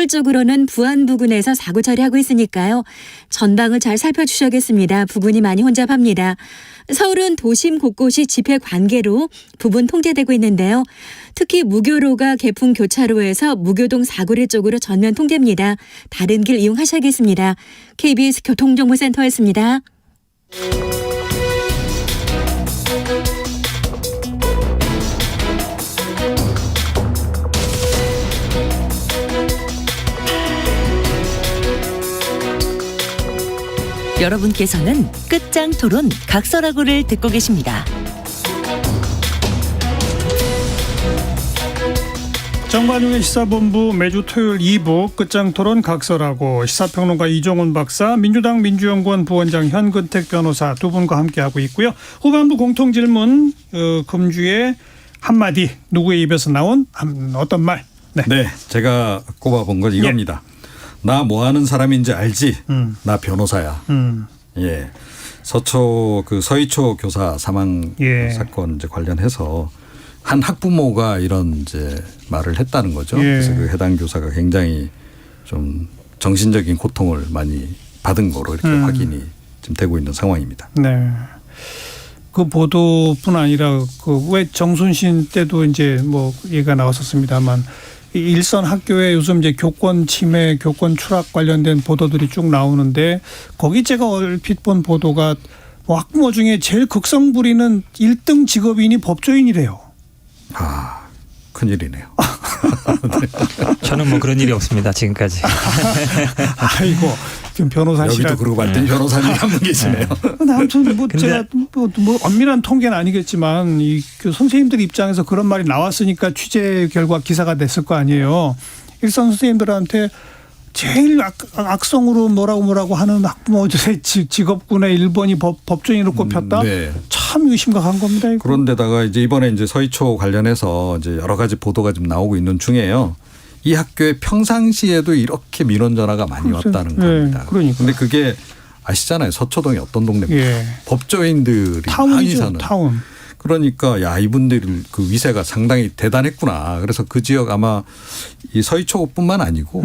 서울 쪽으로는 부안 부근에서 사고 처리하고 있으니까요. 전방을 잘 살펴주셔야겠습니다. 부근이 많이 혼잡합니다. 서울은 도심 곳곳이 집회 관계로 부분 통제되고 있는데요. 특히 무교로가 개풍 교차로에서 무교동 사거리 쪽으로 전면 통제입니다. 다른 길 이용하셔야겠습니다. KBS 교통정보센터였습니다. 여러분께서는 끝장 토론 각설하고를 듣고 계십니다. 정관용의 시사본부 매주 토요일 2부 끝장토론 각설하고 시사평론가 이종훈 박사, 민주당 민주연구원 부원장 현근택 변호사 두 분과 함께하고 있고요. 후반부 공통질문 금주의 한마디 누구의 입에서 나온 어떤 말. 네, 제가 꼽아본 건 이겁니다. 나 뭐하는 사람인지 알지? 나 변호사야. 예, 서초 그 서희초 교사 사망 사건 이제 관련해서 한 학부모가 이런 이제 말을 했다는 거죠. 그래서 그 해당 교사가 굉장히 좀 정신적인 고통을 많이 받은 거로 이렇게 확인이 지금 되고 있는 상황입니다. 네. 그 보도뿐 아니라 그 왜 정순신 때도 이제 뭐 얘기가 나왔었습니다만 일선 학교에 요즘 이제 교권 침해, 교권 추락 관련된 보도들이 쭉 나오는데 거기 제가 얼핏 본 보도가 뭐 학부모 중에 제일 극성 부리는 1등 직업인이 법조인이래요. 아, 큰일이네요. 저는 뭐 그런 일이 없습니다. 지금까지. 아이고, 지금 변호사시라. 여기도 그러고 봤더니 변호사님 한 분 계시네요. 아무튼 뭐 제가 뭐 엄밀한 통계는 아니겠지만 그 선생님들 입장에서 그런 말이 나왔으니까 취재 결과 기사가 됐을 거 아니에요. 일선 선생님들한테 제일 악성으로 뭐라고 하는 학부모들의 직업군의 1번이 법조인으로 꼽혔다. 네. 참 이거 심각한 겁니다. 이거. 그런데다가 이제 이번에 이제 서희초 관련해서 이제 여러 가지 보도가 좀 나오고 있는 중에요. 이 학교에 평상시에도 이렇게 민원 전화가 많이 왔다는 겁니다. 그러니까. 그런데 그게 아시잖아요. 서초동이 어떤 동네입니까? 법조인들이 많이 사는. 타운. 그러니까 야 이분들 그 위세가 상당히 대단했구나. 그래서 그 지역 아마 이 서희초뿐만 아니고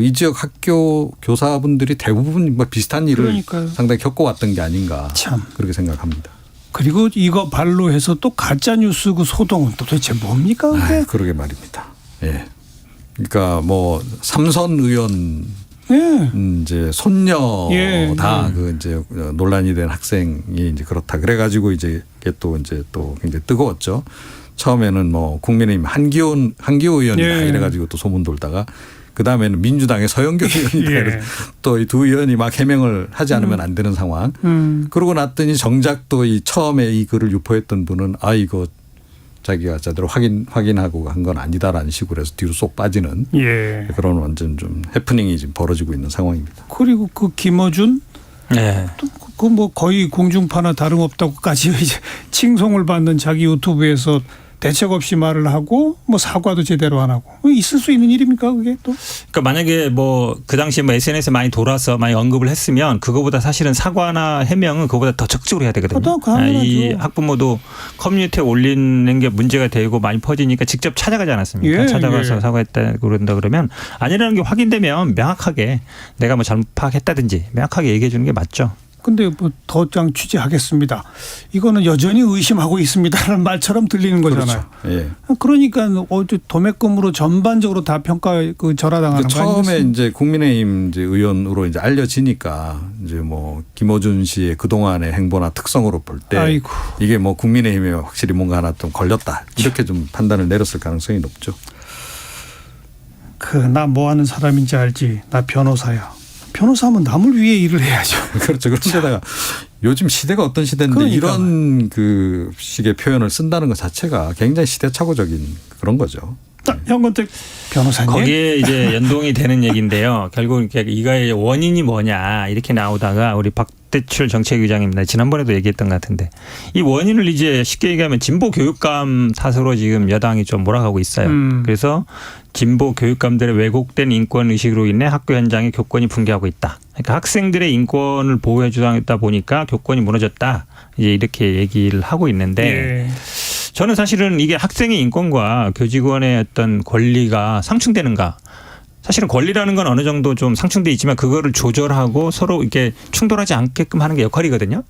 이 지역 학교 교사분들이 대부분 뭐 비슷한 일을 그러니까요. 상당히 겪어왔던 게 아닌가. 참. 그렇게 생각합니다. 그리고 이거 발로 해서 또 가짜 뉴스 그 소동은 또 도대체 뭡니까? 그게? 그러게 말입니다. 예. 그러니까 뭐 삼선 의원 이제 손녀다 그 이제 논란이 된 학생이 이제 그렇다 그래가지고 이제 이게 또 이제 또 굉장히 뜨거웠죠. 처음에는 뭐 국민의힘 한기호 의원이다 이래가지고 또 소문 돌다가 그 다음에는 민주당의 서영교 의원이다. 또 이 두 의원이 막 해명을 하지 않으면 안 되는 상황. 그러고 났더니 정작 또 이 처음에 이 글을 유포했던 분은 아 이거 자기가 제대로 확인하고 한 건 아니다라는 식으로 해서 뒤로 쏙 빠지는 그런 완전 좀 해프닝이 지금 벌어지고 있는 상황입니다. 그리고 그 김어준 그 뭐 거의 공중파나 다름없다고까지 이제 칭송을 받는 자기 유튜브에서 대책 없이 말을 하고 뭐 사과도 제대로 안 하고 있을 수 있는 일입니까 그게 또? 그러니까 만약에 뭐 그 당시에 뭐 SNS에 많이 돌아서 많이 언급을 했으면 그거보다 사실은 사과나 해명은 그거보다 더 적극적으로 해야 되거든요. 이 학부모도 커뮤니티에 올리는 게 문제가 되고 많이 퍼지니까 직접 찾아가지 않았습니까? 찾아가서 사과했다 그런다 그러면 아니라는 게 확인되면 명확하게 내가 뭐 잘못 파악했다든지 명확하게 얘기해 주는 게 맞죠. 근데 뭐 더장 취재하겠습니다. 이거는 여전히 의심하고 있습니다라는 말처럼 들리는 거잖아요. 그렇죠. 예. 그러니까 도매금으로 전반적으로 다 평가 그 절하당하는 거 아니겠어요? 처음에 이제 국민의힘 이제 의원으로 이제 알려지니까 이제 뭐 김어준 씨의 그 동안의 행보나 특성으로 볼 때 이게 뭐 국민의힘에 확실히 뭔가 하나 좀 걸렸다 이렇게 좀 판단을 내렸을 가능성이 높죠. 나 뭐 하는 사람인지 알지. 나 변호사야. 변호사하면 남을 위해 일을 해야죠. 그렇죠. 그런데다가 요즘 시대가 어떤 시대인데 이런 그 식의 표현을 쓴다는 것 자체가 굉장히 시대착오적인 그런 거죠. 현근택 변호사님. 거기에 이제 연동이 되는 얘기인데요. 결국 이거의 원인이 뭐냐 이렇게 나오다가 우리 박대출 정책위원장입니다. 지난번에도 얘기했던 것 같은데 이 원인을 이제 쉽게 얘기하면 진보 교육감 탓으로 지금 여당이 좀 몰아가고 있어요. 그래서 진보 교육감들의 왜곡된 인권 의식으로 인해 학교 현장에 교권이 붕괴하고 있다. 그러니까 학생들의 인권을 보호해 주다 보니까 교권이 무너졌다. 이제 이렇게 얘기를 하고 있는데 저는 사실은 이게 학생의 인권과 교직원의 어떤 권리가 상충되는가. 사실은 권리라는 건 어느 정도 좀 상충돼 있지만 그거를 조절하고 서로 이렇게 충돌하지 않게끔 하는 게 역할이거든요.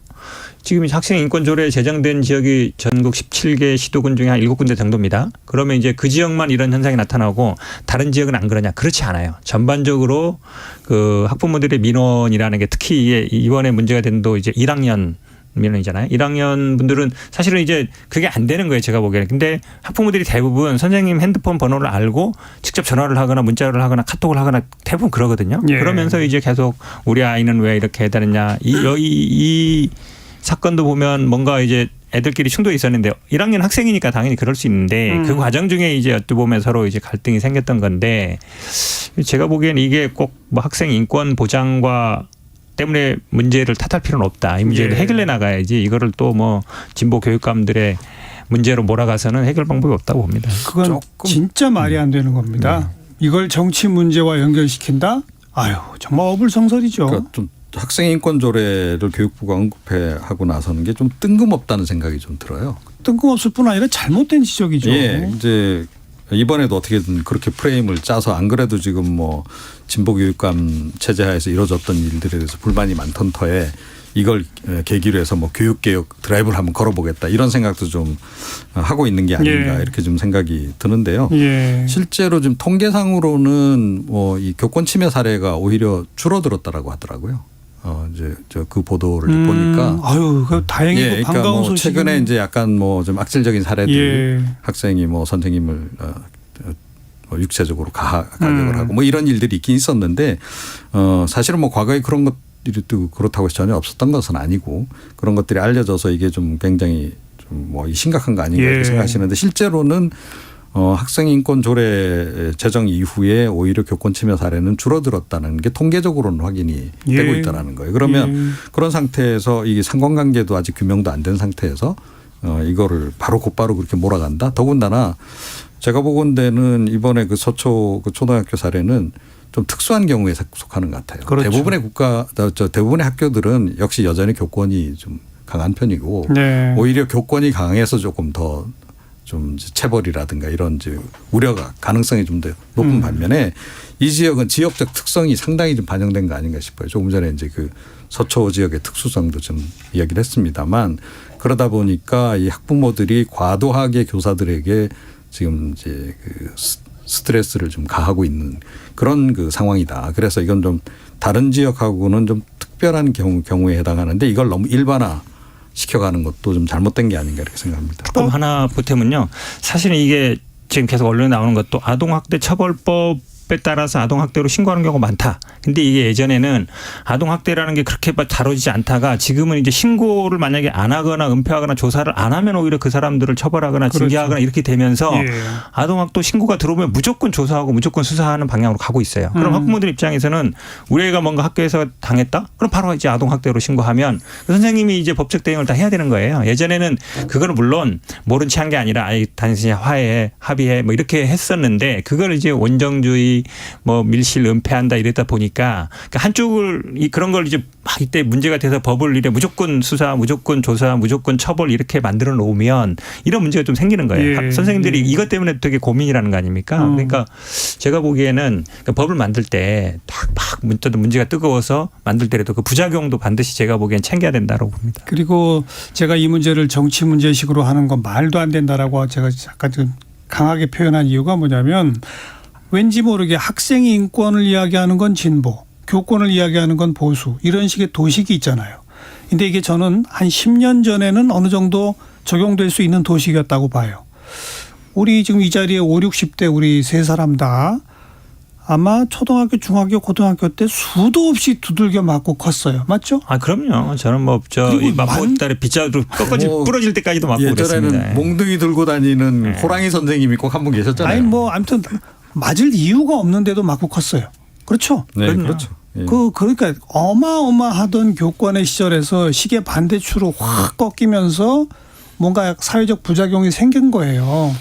지금 학생 인권 조례 제정된 지역이 전국 17개 시도군 중에 한 7군데 정도입니다. 그러면 이제 그 지역만 이런 현상이 나타나고 다른 지역은 안 그러냐? 그렇지 않아요. 전반적으로 그 학부모들의 민원이라는 게 특히 이번에 문제가 된 도 이제 1학년 민원이잖아요. 1학년 분들은 사실은 이제 그게 안 되는 거예요. 제가 보기에는. 근데 학부모들이 대부분 선생님 핸드폰 번호를 알고 직접 전화를 하거나 문자를 하거나 카톡을 하거나 대부분 그러거든요. 예. 그러면서 이제 계속 우리 아이는 왜 이렇게 해다녔냐. 이 사건도 보면 뭔가 이제 애들끼리 충돌이 있었는데 1학년 학생이니까 당연히 그럴 수 있는데 그 과정 중에 이제 어찌보면 서로 이제 갈등이 생겼던 건데 제가 보기엔 이게 꼭 뭐 학생 인권 보장과 때문에 문제를 탓할 필요는 없다. 이 문제를 예. 해결해 나가야지 이거를 또 뭐 진보 교육감들의 문제로 몰아가서는 해결 방법이 없다고 봅니다. 그건 조금 진짜 말이 안 되는 겁니다. 이걸 정치 문제와 연결시킨다? 아유 정말 어불성설이죠. 그러니까 좀 학생 인권 조례를 교육부가 언급해 하고 나서는 게 좀 뜬금없다는 생각이 좀 들어요. 뜬금없을 뿐 아니라 잘못된 지적이죠. 예, 이제 이번에도 어떻게든 그렇게 프레임을 짜서 안 그래도 지금 뭐 진보 교육감 체제하에서 이루어졌던 일들에 대해서 불만이 많던 터에 이걸 계기로 해서 뭐 교육개혁 드라이브를 한번 걸어보겠다 이런 생각도 좀 하고 있는 게 아닌가 예. 이렇게 좀 생각이 드는데요. 예. 실제로 지금 통계상으로는 뭐 이 교권 침해 사례가 오히려 줄어들었다라고 하더라고요. 이제 그 보도를 보니까. 아유, 그 다행이고 예, 그러니까 반가운 뭐 소식. 최근에 이제 약간 뭐 좀 악질적인 사례들 예. 학생이 뭐 선생님을 육체적으로 가격을 하고 뭐 이런 일들이 있긴 있었는데 사실은 뭐 과거에 그런 것들이 또 그렇다고 해서 전혀 없었던 것은 아니고 그런 것들이 알려져서 이게 좀 굉장히 좀 뭐 심각한 거 아닌가 이렇게 예. 생각하시는데 실제로는 학생 인권 조례 제정 이후에 오히려 교권 침해 사례는 줄어들었다는 게 통계적으로는 확인이 예. 되고 있다라는 거예요. 그러면 그런 상태에서 이게 상관관계도 아직 규명도 안 된 상태에서 이거를 곧바로 그렇게 몰아간다. 더군다나 제가 보건대는 이번에 그 서초 그 초등학교 사례는 좀 특수한 경우에 속하는 것 같아요. 그렇죠. 대부분의 학교들은 역시 여전히 교권이 좀 강한 편이고 네. 오히려 교권이 강해서 조금 더 좀 체벌이라든가 이런 이제 우려가 가능성이 좀 더 높은 반면에 이 지역은 지역적 특성이 상당히 좀 반영된 거 아닌가 싶어요. 조금 전에 이제 그 서초 지역의 특수성도 좀 이야기를 했습니다만 그러다 보니까 이 학부모들이 과도하게 교사들에게 지금 이제 그 스트레스를 좀 가하고 있는 그런 그 상황이다. 그래서 이건 좀 다른 지역하고는 좀 특별한 경우에 해당하는데 이걸 너무 일반화 시켜가는 것도 좀 잘못된 게 아닌가 이렇게 생각합니다. 조금 하나 보태면요. 사실은 이게 지금 계속 언론에 나오는 것도 아동학대 처벌법에 따라서 아동학대로 신고하는 경우가 많다. 근데 이게 예전에는 아동학대라는 게 그렇게 다뤄지지 않다가 지금은 이제 신고를 만약에 안 하거나 은폐하거나 조사를 안 하면 오히려 그 사람들을 처벌하거나 징계하거나 이렇게 되면서 예. 아동학대 신고가 들어오면 무조건 조사하고 무조건 수사하는 방향으로 가고 있어요. 그럼 학부모들 입장에서는 우리 애가 뭔가 학교에서 당했다? 그럼 바로 이제 아동학대로 신고하면 선생님이 이제 법적 대응을 다 해야 되는 거예요. 예전에는 그거는 물론 모른 채 한 게 아니라 단순히 화해해, 합의해 뭐 이렇게 했었는데 그걸 이제 원정주의 뭐 밀실 은폐한다 이랬다 보니까 그러니까 한쪽을 그런 걸 이제 막 이때 문제가 돼서 법을 이래 무조건 수사, 무조건 조사, 무조건 처벌 이렇게 만들어 놓으면 이런 문제가 좀 생기는 거예요. 예. 선생님들이 이것 때문에 되게 고민이라는 거 아닙니까? 그러니까 제가 보기에는 법을 만들 때 막 문제가 뜨거워서 만들 때라도 그 부작용도 반드시 제가 보기엔 챙겨야 된다고 봅니다. 그리고 제가 이 문제를 정치 문제식으로 하는 건 말도 안 된다라고 제가 약간 좀 강하게 표현한 이유가 뭐냐면 왠지 모르게 학생 인권을 이야기하는 건 진보, 교권을 이야기하는 건 보수 이런 식의 도식이 있잖아요. 근데 이게 저는 한 10년 전에는 어느 정도 적용될 수 있는 도식이었다고 봐요. 우리 지금 이 자리에 5, 60대 우리 세 사람 다 아마 초등학교, 중학교, 고등학교 때 수도 없이 두들겨 맞고 컸어요. 맞죠? 아 그럼요. 저는 뭐 이 마포 딸에 빗자루 꺾어지 부러질 때까지도 맞고 그랬습니다. 예전에는 몽둥이 들고 다니는 호랑이 선생님이 꼭 한 분 계셨잖아요. 아니 뭐 아무튼 맞을 이유가 없는데도 맞고 컸어요. 그렇죠? 네, 그럼요. 그렇죠. 예. 그러니까 어마어마하던 교권의 시절에서 시계 반대추로 확 꺾이면서 뭔가 사회적 부작용이 생긴 거예요.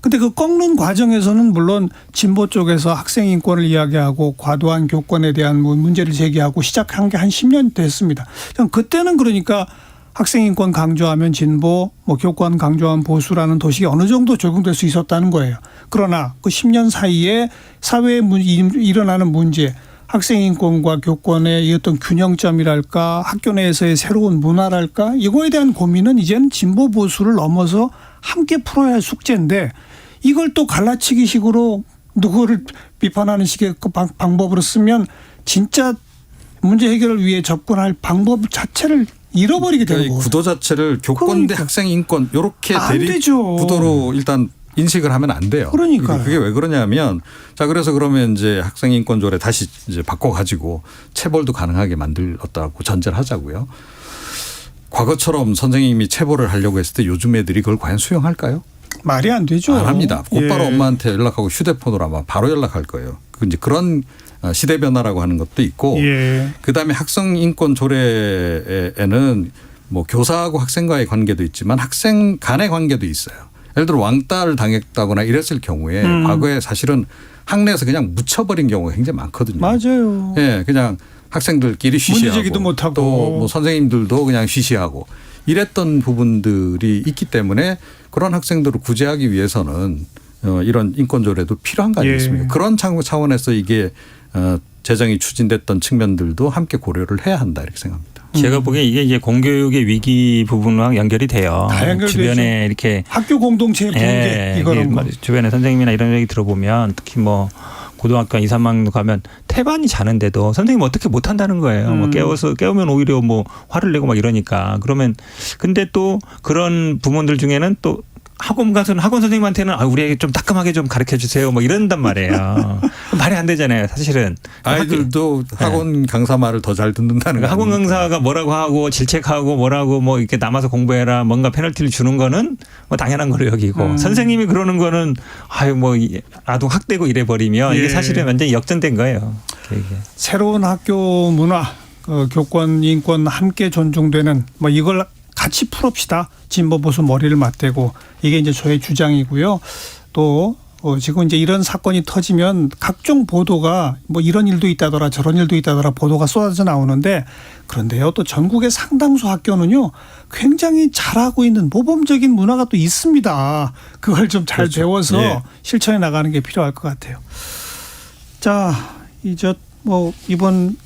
근데 그 꺾는 과정에서는 물론 진보 쪽에서 학생 인권을 이야기하고 과도한 교권에 대한 문제를 제기하고 시작한 게 한 10년 됐습니다. 그때는 그러니까 학생 인권 강조하면 진보, 뭐 교권 강조하면 보수라는 도식이 어느 정도 적용될 수 있었다는 거예요. 그러나 그 10년 사이에 사회에 일어나는 문제, 학생 인권과 교권의 이 어떤 균형점이랄까 학교 내에서의 새로운 문화랄까 이거에 대한 고민은 이제는 진보 보수를 넘어서 함께 풀어야 할 숙제인데 이걸 또 갈라치기식으로 누구를 비판하는 식의 그 방법으로 쓰면 진짜 문제 해결을 위해 접근할 방법 자체를 잃어버리게 되는 그러니까 이 거예요. 구도 자체를 교권 대 그러니까. 학생 인권 이렇게 안 대립 되죠. 구도로 일단 인식을 하면 안 돼요. 그러니까요. 그게 왜 그러냐면 자 그래서 그러면 이제 학생 인권 조례 다시 이제 바꿔 가지고 체벌도 가능하게 만들었다고 전제를 하자고요. 과거처럼 선생님이 체벌을 하려고 했을 때 요즘 애들이 그걸 과연 수용할까요? 말이 안 되죠. 안 합니다. 곧바로 예. 엄마한테 연락하고 휴대폰으로 아마 바로 연락할 거예요. 그 이제 그런 시대 변화라고 하는 것도 있고 예. 그다음에 학생 인권 조례에는 뭐 교사하고 학생과의 관계도 있지만 학생 간의 관계도 있어요. 예를 들어 왕따를 당했다거나 이랬을 경우에 과거에 사실은 학내에서 그냥 묻혀버린 경우가 굉장히 많거든요. 맞아요. 예, 그냥 학생들끼리 문제 쉬쉬하고 제기도 못하고. 또 뭐 선생님들도 그냥 쉬쉬하고 이랬던 부분들이 있기 때문에 그런 학생들을 구제하기 위해서는 이런 인권조례도 필요한 거 아니겠습니까? 예. 그런 차원에서 이게 제정이 추진됐던 측면들도 함께 고려를 해야 한다 이렇게 생각합니다. 제가 보기에 이게 이제 공교육의 위기 부분과 연결이 돼요. 다 연결되죠. 주변에 이렇게 학교 공동체의 붕괴 이거는 뭐. 주변에 선생님이나 이런 얘기 들어보면 특히 뭐 고등학교 2, 3학년 가면 태반이 자는데도 선생님 어떻게 못한다는 거예요. 뭐 깨우면 오히려 뭐 화를 내고 막 이러니까. 그러면 근데 또 그런 부모들 중에는 또 학원 가서는 학원 선생님한테는 우리 애기 좀 따끔하게 좀 가르쳐 주세요. 뭐 이런단 말이에요. 말이 안 되잖아요. 사실은. 아이들도 학원 강사 말을 더 잘 듣는다는 거 학원 아닙니까? 강사가 뭐라고 하고 질책하고 뭐라고 뭐 이렇게 남아서 공부해라 뭔가 페널티를 주는 거는 뭐 당연한 거로 여기고 선생님이 그러는 거는 뭐 아동 학대고 이래 버리면 예. 이게 사실은 완전히 역전된 거예요. 이게. 새로운 학교 문화, 교권, 인권 함께 존중되는 뭐 이걸 같이 풀읍시다. 진보 보수 머리를 맞대고 이게 이제 저의 주장이고요. 또 지금 이제 이런 사건이 터지면 각종 보도가 뭐 이런 일도 있다더라 저런 일도 있다더라 보도가 쏟아져 나오는데 그런데요 또 전국의 상당수 학교는요 굉장히 잘하고 있는 모범적인 문화가 또 있습니다. 그걸 좀 잘 그렇죠. 배워서 예. 실천해 나가는 게 필요할 것 같아요. 자, 이제 뭐 이번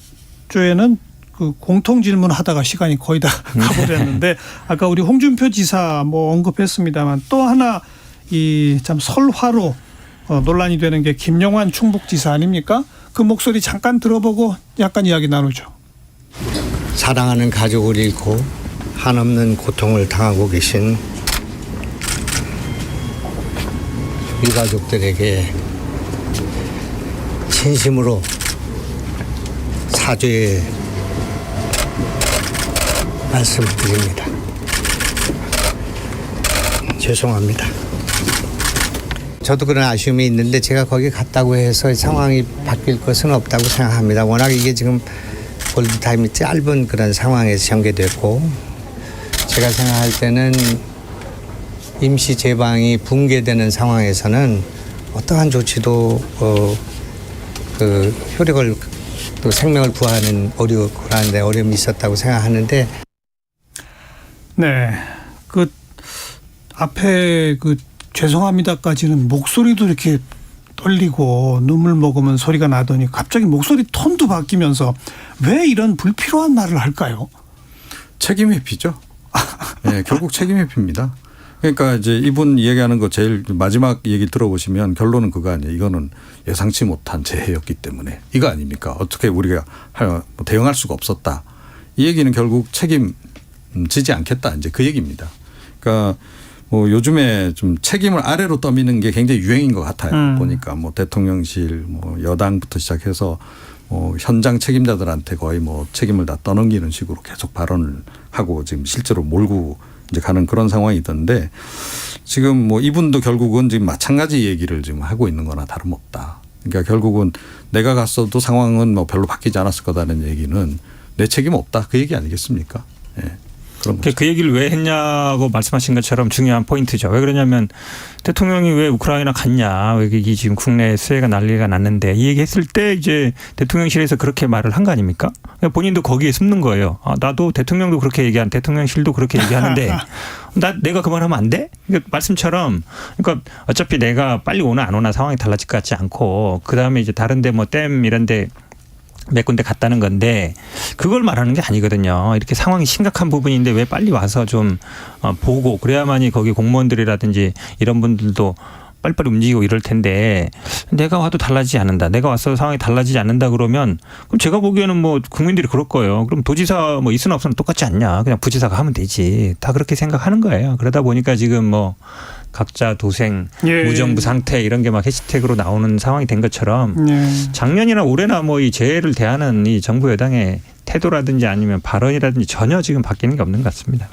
주에는 그 공통 질문 하다가 시간이 거의 다 가버렸는데 아까 우리 홍준표 지사 뭐 언급했습니다만 또 하나 이 참 설화로 논란이 되는 게 김영환 충북지사 아닙니까? 그 목소리 잠깐 들어보고 약간 이야기 나누죠. 사랑하는 가족을 잃고 한없는 고통을 당하고 계신 유가족들에게 진심으로 사죄의 말씀드립니다. 죄송합니다. 저도 그런 아쉬움이 있는데 제가 거기 갔다고 해서 상황이 바뀔 것은 없다고 생각합니다. 워낙 이게 지금 골든타임이 짧은 그런 상황에서 전개됐고 제가 생각할 때는 임시 제방이 붕괴되는 상황에서는 어떠한 조치도 그 효력을 또 생명을 구하는 고라는데 어려움이 있었다고 생각하는데 네, 그 앞에 그 죄송합니다까지는 목소리도 이렇게 떨리고 눈물 머금은 소리가 나더니 갑자기 목소리 톤도 바뀌면서 왜 이런 불필요한 말을 할까요? 책임 회피죠. 네, 결국 책임 회피입니다. 그러니까 이제 이분 얘기하는 거 제일 마지막 얘기 들어보시면 결론은 그거 아니에요. 이거는 예상치 못한 재해였기 때문에 이거 아닙니까? 어떻게 우리가 대응할 수가 없었다. 이 얘기는 결국 책임지지 않겠다. 이제 그 얘기입니다. 그러니까 뭐 요즘에 좀 책임을 아래로 떠미는 게 굉장히 유행인 것 같아요. 보니까 뭐 대통령실, 뭐 여당부터 시작해서 뭐 현장 책임자들한테 거의 뭐 책임을 다 떠넘기는 식으로 계속 발언을 하고 지금 실제로 몰고 이제 가는 그런 상황이 있던데 지금 뭐 이분도 결국은 지금 마찬가지 얘기를 지금 하고 있는 거나 다름없다. 그러니까 결국은 내가 갔어도 상황은 뭐 별로 바뀌지 않았을 거다는 얘기는 내 책임 없다. 그 얘기 아니겠습니까? 예. 그런 거죠. 그 얘기를 왜 했냐고 말씀하신 것처럼 중요한 포인트죠. 왜 그러냐면 대통령이 왜 우크라이나 갔냐. 왜 이게 지금 국내 수해가 난리가 났는데 이 얘기했을 때 이제 대통령실에서 그렇게 말을 한 거 아닙니까? 본인도 거기에 숨는 거예요. 나도 대통령도 그렇게 대통령실도 그렇게 얘기하는데 내가 그만하면 안 돼? 그러니까 말씀처럼 그러니까 어차피 내가 빨리 오나 안 오나 상황이 달라질 것 같지 않고 그다음에 이제 다른 데 뭐 댐 이런 데 몇 군데 갔다는 건데 그걸 말하는 게 아니거든요. 이렇게 상황이 심각한 부분인데 왜 빨리 와서 좀 보고 그래야만이 거기 공무원들이라든지 이런 분들도 빨리빨리 움직이고 이럴 텐데 내가 와도 달라지지 않는다. 내가 왔어도 상황이 달라지지 않는다 그러면 그럼 제가 보기에는 뭐 국민들이 그럴 거예요. 그럼 도지사 뭐 있으나 없으나 똑같지 않냐. 그냥 부지사가 하면 되지. 다 그렇게 생각하는 거예요. 그러다 보니까 지금 뭐 각자 도생, 예. 무정부 상태 이런 게 막 해시태그로 나오는 상황이 된 것처럼 작년이나 올해나 뭐 이 재해를 대하는 이 정부 여당의 태도라든지 아니면 발언이라든지 전혀 지금 바뀌는 게 없는 것 같습니다.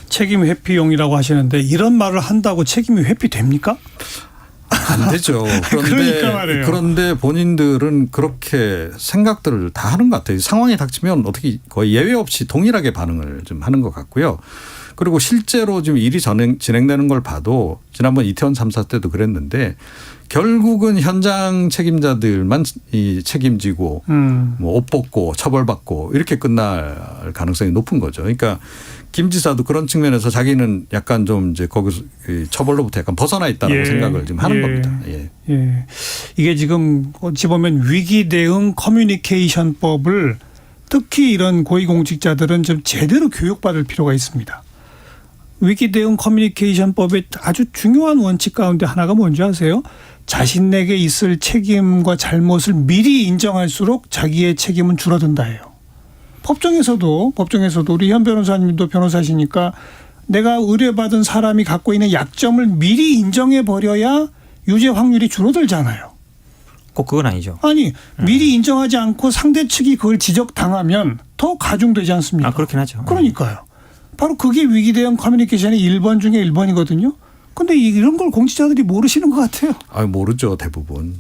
책임 회피용이라고 하시는데 이런 말을 한다고 책임이 회피됩니까? 안 되죠. 그러니까 말이에요. 그런데 본인들은 그렇게 생각들을 다 하는 것 같아요. 상황이 닥치면 어떻게 거의 예외 없이 동일하게 반응을 좀 하는 것 같고요. 그리고 실제로 지금 일이 진행되는 걸 봐도 지난번 이태원 참사 때도 그랬는데 결국은 현장 책임자들만 이 책임지고 뭐 옷 벗고 처벌받고 이렇게 끝날 가능성이 높은 거죠. 그러니까 김 지사도 그런 측면에서 자기는 약간 좀 이제 거기서 처벌로부터 약간 벗어나 있다라고 생각을 지금 하는 겁니다. 예. 예. 이게 지금 어찌 보면 위기 대응 커뮤니케이션법을 특히 이런 고위공직자들은 좀 제대로 교육받을 필요가 있습니다. 위기 대응 커뮤니케이션법의 아주 중요한 원칙 가운데 하나가 뭔지 아세요? 자신에게 있을 책임과 잘못을 미리 인정할수록 자기의 책임은 줄어든다예요. 법정에서도 우리 현 변호사님도 변호사시니까 내가 의뢰받은 사람이 갖고 있는 약점을 미리 인정해 버려야 유죄 확률이 줄어들잖아요. 꼭 그건 아니죠. 아니 미리 인정하지 않고 상대 측이 그걸 지적당하면 더 가중되지 않습니까? 그렇긴 하죠. 그러니까요. 바로 그게 위기 대응 커뮤니케이션의 1번 중에 1번이거든요. 근데 이런 걸 공직자들이 모르시는 것 같아요. 모르죠, 대부분.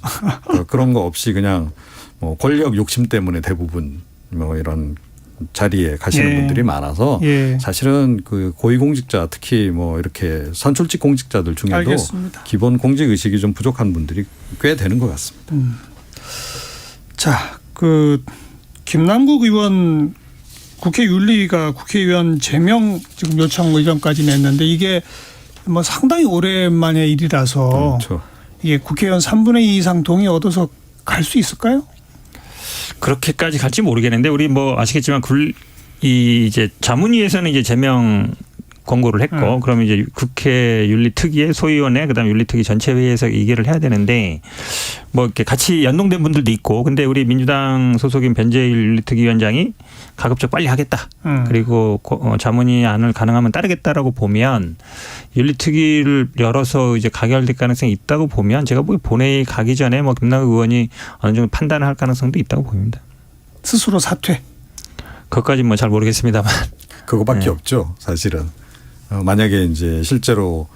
그런 거 없이 그냥 뭐 권력 욕심 때문에 대부분 뭐 이런 자리에 가시는 분들이 많아서 사실은 그 고위공직자 특히 뭐 이렇게 선출직 공직자들 중에도 알겠습니다. 기본 공직 의식이 좀 부족한 분들이 꽤 되는 것 같습니다. 자, 그 김남국 의원 국회 윤리위가 국회의원 제명 지금 요청 의견까지 냈는데 이게 뭐 상당히 오랜만의 일이라서 그렇죠. 이게 국회의원 3분의 2 이상 동의 얻어서 갈 수 있을까요? 그렇게까지 갈지 모르겠는데 우리 뭐 아시겠지만 이제 자문위에서는 이제 제명 권고를 했고 그러면 이제 국회 윤리특위의 소위원회 그다음에 윤리특위 전체 회의에서 의결을 해야 되는데 뭐 이렇게 같이 연동된 분들도 있고 근데 우리 민주당 소속인 변재일 윤리특위 위원장이 가급적 빨리 하겠다. 그리고 자문위 안을 가능하면 따르겠다라고 보면 윤리특위를 열어서 이제 가결될 가능성이 있다고 보면 제가 보기 본회의 가기 전에 뭐 김남국 의원이 어느 정도 판단을 할 가능성도 있다고 보입니다. 스스로 사퇴. 그것까지는 뭐 잘 모르겠습니다만. 그거밖에 없죠, 사실은. 만약에 이제 실제로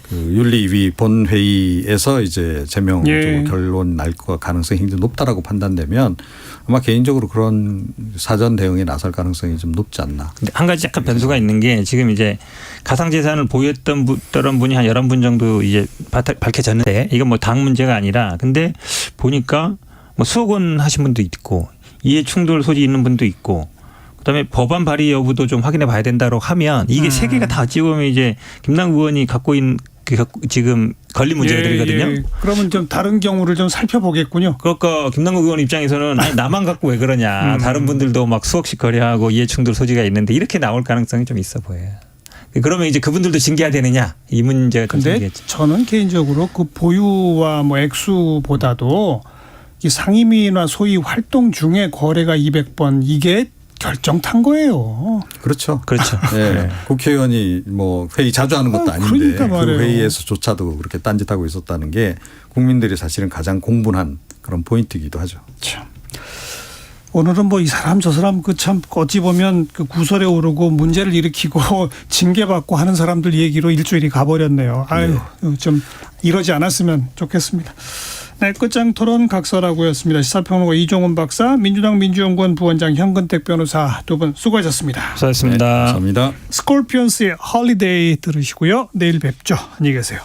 그 윤리위 본회의에서 이제 제명 결론 날 가능성이 굉장히 높다라고 판단되면 아마 개인적으로 그런 사전 대응에 나설 가능성이 좀 높지 않나. 근데 한 가지 약간 변수가 있는 게 지금 이제 가상재산을 보유했던 분이 한 11분 정도 이제 밝혀졌는데 이건 뭐 당 문제가 아니라 근데 보니까 뭐 수억 원 하신 분도 있고 이해 충돌 소지 있는 분도 있고 그다음에 법안 발의 여부도 좀 확인해 봐야 된다고 하면 이게 세 개가 다 찍으면 이제 김남국 의원이 갖고 있는 지금 걸린 문제들이거든요. 그러면 좀 다른 경우를 좀 살펴보겠군요. 그러니까 김남국 의원 입장에서는 아니 나만 갖고 왜 그러냐. 다른 분들도 막 수억씩 거래하고 이해충돌 소지가 있는데 이렇게 나올 가능성이 좀 있어 보여요. 그러면 이제 그분들도 징계해야 되느냐 이 문제가 좀 근데 생기겠죠. 저는 개인적으로 그 보유와 뭐 액수보다도 이 상임위나 소위 활동 중에 거래가 200번 이게 결정 탄 거예요. 그렇죠. 네. 네. 국회의원이 뭐 회의 자주 하는 것도 아닌데 그러니까 그 회의에서조차도 그렇게 딴짓하고 있었다는 게 국민들이 사실은 가장 공분한 그런 포인트이기도 하죠. 참. 오늘은 뭐 이 사람 저 사람 그 참 어찌 보면 그 구설에 오르고 문제를 일으키고 징계받고 하는 사람들 얘기로 일주일이 가버렸네요. 아유 좀 이러지 않았으면 좋겠습니다. 네, 끝장 토론 각설하고였습니다. 시사평론가 이종훈 박사, 민주당 민주연구원 부원장 현근택 변호사 두 분 수고하셨습니다. 수고하셨습니다. 감사합니다. 스콜피언스의 홀리데이 들으시고요. 내일 뵙죠. 안녕히 계세요.